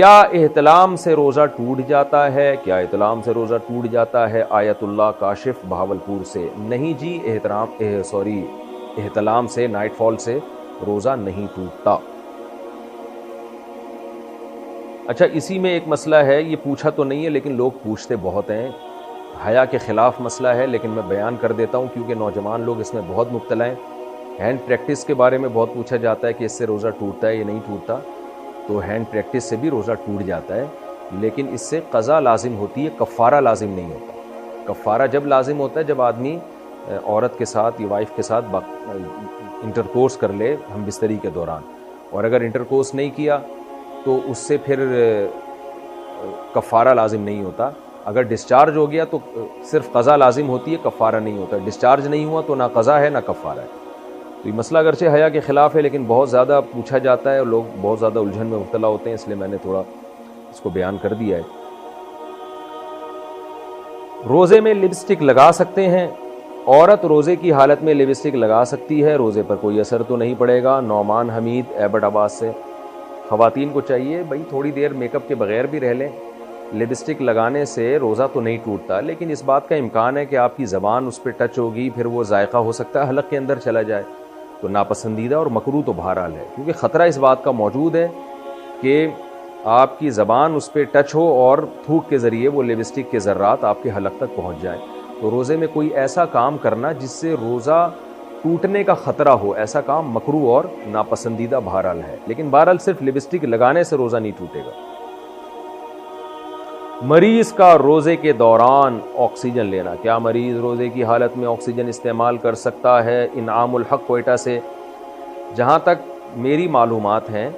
کیا احتلام سے روزہ ٹوٹ جاتا ہے؟ کیا احتلام سے روزہ ٹوٹ جاتا ہے؟ آیت اللہ کاشف بہاولپور سے. نہیں جی، احتلام سے، نائٹ فال سے روزہ نہیں ٹوٹتا. اچھا، اسی میں ایک مسئلہ ہے، یہ پوچھا تو نہیں ہے لیکن لوگ پوچھتے بہت ہیں. حیا کے خلاف مسئلہ ہے لیکن میں بیان کر دیتا ہوں کیونکہ نوجوان لوگ اس میں بہت مبتلا ہیں. ہینڈ پریکٹس کے بارے میں بہت پوچھا جاتا ہے کہ اس سے روزہ ٹوٹتا ہے یا نہیں ٹوٹتا. تو ہینڈ پریکٹس سے بھی روزہ ٹوٹ جاتا ہے، لیکن اس سے قضا لازم ہوتی ہے، کفارہ لازم نہیں ہوتا. کفارہ جب لازم ہوتا ہے جب آدمی عورت کے ساتھ یا وائف کے ساتھ انٹرکورس کر لے ہم بستری کے دوران، اور اگر انٹرکورس نہیں کیا تو اس سے پھر کفارہ لازم نہیں ہوتا. اگر ڈسچارج ہو گیا تو صرف قضا لازم ہوتی ہے، کفارہ نہیں ہوتا. ڈسچارج نہیں ہوا تو نہ قضا ہے نہ کفارہ ہے. تو یہ مسئلہ اگرچہ حیا کے خلاف ہے لیکن بہت زیادہ پوچھا جاتا ہے اور لوگ بہت زیادہ الجھن میں مبتلا ہوتے ہیں، اس لیے میں نے تھوڑا اس کو بیان کر دیا ہے. روزے میں لپسٹک لگا سکتے ہیں؟ عورت روزے کی حالت میں لپسٹک لگا سکتی ہے، روزے پر کوئی اثر تو نہیں پڑے گا. نعمان حمید ایبٹ آباد سے. خواتین کو چاہیے بھائی تھوڑی دیر میک اپ کے بغیر بھی رہ لیں. لپسٹک لگانے سے روزہ تو نہیں ٹوٹتا، لیکن اس بات کا امکان ہے کہ آپ کی زبان اس پہ ٹچ ہوگی، پھر وہ ذائقہ ہو سکتا ہے حلق کے اندر چلا جائے، تو ناپسندیدہ اور مکروہ تو بہرحال ہے. کیونکہ خطرہ اس بات کا موجود ہے کہ آپ کی زبان اس پہ ٹچ ہو اور تھوک کے ذریعے وہ لپسٹک کے ذرات آپ کے حلق تک پہنچ جائیں. تو روزے میں کوئی ایسا کام کرنا جس سے روزہ ٹوٹنے کا خطرہ ہو، ایسا کام مکروہ اور ناپسندیدہ بہرحال ہے. لیکن بہرحال صرف لپسٹک لگانے سے روزہ نہیں ٹوٹے گا. مریض کا روزے کے دوران آکسیجن لینا، کیا مریض روزے کی حالت میں آکسیجن استعمال کر سکتا ہے؟ انعام الحق کوئٹہ سے. جہاں تک میری معلومات ہیں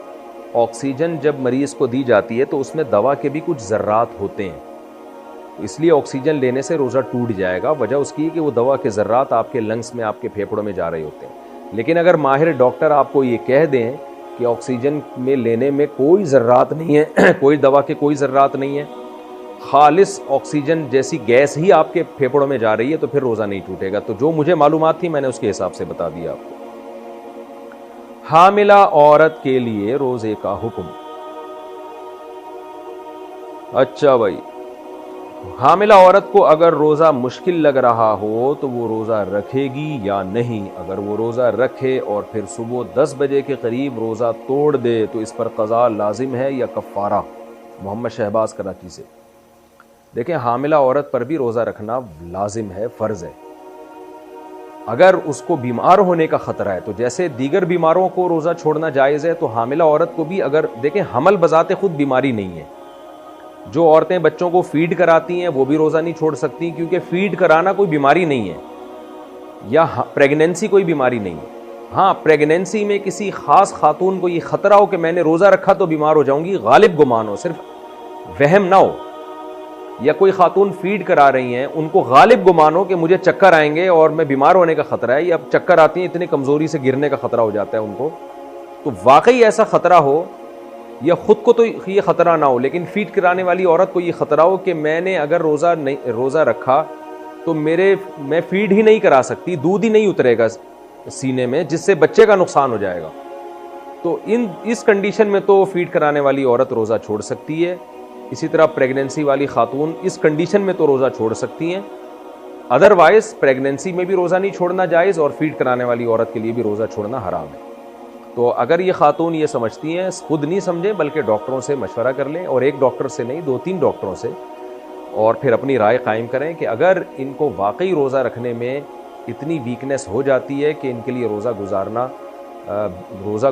آکسیجن جب مریض کو دی جاتی ہے تو اس میں دوا کے بھی کچھ ذرات ہوتے ہیں، اس لیے آکسیجن لینے سے روزہ ٹوٹ جائے گا. وجہ اس کی کہ وہ دوا کے ذرات آپ کے لنگس میں، آپ کے پھیپھڑوں میں جا رہے ہوتے ہیں. لیکن اگر ماہر ڈاکٹر آپ کو یہ کہہ دیں کہ آکسیجن میں لینے میں کوئی ذرات نہیں ہے، کوئی دوا کے کوئی ذرات نہیں ہے، خالص آکسیجن جیسی گیس ہی آپ کے پھیپھڑوں میں جا رہی ہے، تو پھر روزہ نہیں ٹوٹے گا. تو جو مجھے معلومات تھی میں نے اس کے حساب سے بتا دیا آپ کو. حاملہ عورت کے لیے روزے کا حکم. اچھا بھائی، حاملہ عورت کو اگر روزہ مشکل لگ رہا ہو تو وہ روزہ رکھے گی یا نہیں؟ اگر وہ روزہ رکھے اور پھر صبح 10 بجے کے قریب روزہ توڑ دے تو اس پر قضا لازم ہے یا کفارہ؟ محمد شہباز کراچی سے. دیکھیں، حاملہ عورت پر بھی روزہ رکھنا لازم ہے، فرض ہے. اگر اس کو بیمار ہونے کا خطرہ ہے تو جیسے دیگر بیماروں کو روزہ چھوڑنا جائز ہے تو حاملہ عورت کو بھی، اگر دیکھیں حمل بذات خود بیماری نہیں ہے. جو عورتیں بچوں کو فیڈ کراتی ہیں وہ بھی روزہ نہیں چھوڑ سکتی، کیونکہ فیڈ کرانا کوئی بیماری نہیں ہے، یا پریگنینسی کوئی بیماری نہیں ہے. ہاں، پریگنینسی میں کسی خاص خاتون کو یہ خطرہ ہو کہ میں نے روزہ رکھا تو بیمار ہو جاؤں گی، غالب گمان ہو، صرف وہم نہ ہو. یا کوئی خاتون فیڈ کرا رہی ہیں، ان کو غالب گمان ہو کہ مجھے چکر آئیں گے اور میں بیمار ہونے کا خطرہ ہے، یا چکر آتی ہیں اتنی کمزوری سے گرنے کا خطرہ ہو جاتا ہے ان کو، تو واقعی ایسا خطرہ ہو، یا خود کو تو یہ خطرہ نہ ہو لیکن فیڈ کرانے والی عورت کو یہ خطرہ ہو کہ میں نے اگر روزہ رکھا تو میں فیڈ ہی نہیں کرا سکتی، دودھ ہی نہیں اترے گا سینے میں، جس سے بچے کا نقصان ہو جائے گا. تو اس کنڈیشن میں تو فیڈ کرانے والی عورت روزہ چھوڑ سکتی ہے. اسی طرح پریگنینسی والی خاتون اس کنڈیشن میں تو روزہ چھوڑ سکتی ہیں. ادروائز پریگنینسی میں بھی روزہ نہیں چھوڑنا جائز اور فیڈ کرانے والی عورت کے لیے بھی روزہ چھوڑنا حرام ہے. تو اگر یہ خاتون یہ سمجھتی ہیں، خود نہیں سمجھیں بلکہ ڈاکٹروں سے مشورہ کر لیں، اور ایک ڈاکٹر سے نہیں 2-3 ڈاکٹروں سے، اور پھر اپنی رائے قائم کریں کہ اگر ان کو واقعی روزہ رکھنے میں اتنی ویکنیس ہو جاتی ہے کہ ان کے لیے روزہ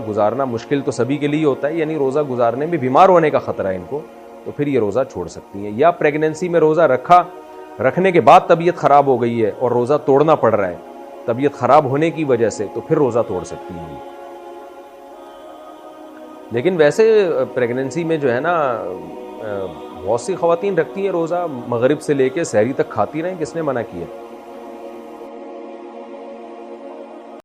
گزارنا مشکل تو سبھی کے لیے ہوتا ہے، یعنی روزہ گزارنے میں بیمار ہونے کا خطرہ ہے ان کو، تو پھر یہ روزہ چھوڑ سکتی ہیں. یا پریگنینسی میں روزہ رکھنے کے بعد طبیعت خراب ہو گئی ہے اور روزہ توڑنا پڑ رہا ہے طبیعت خراب ہونے کی وجہ سے، تو پھر روزہ توڑ سکتی ہیں. لیکن ویسے پریگنینسی میں جو ہے نا بہت سی خواتین رکھتی ہیں روزہ، مغرب سے لے کے سحری تک کھاتی رہیں، کس نے منع کیا؟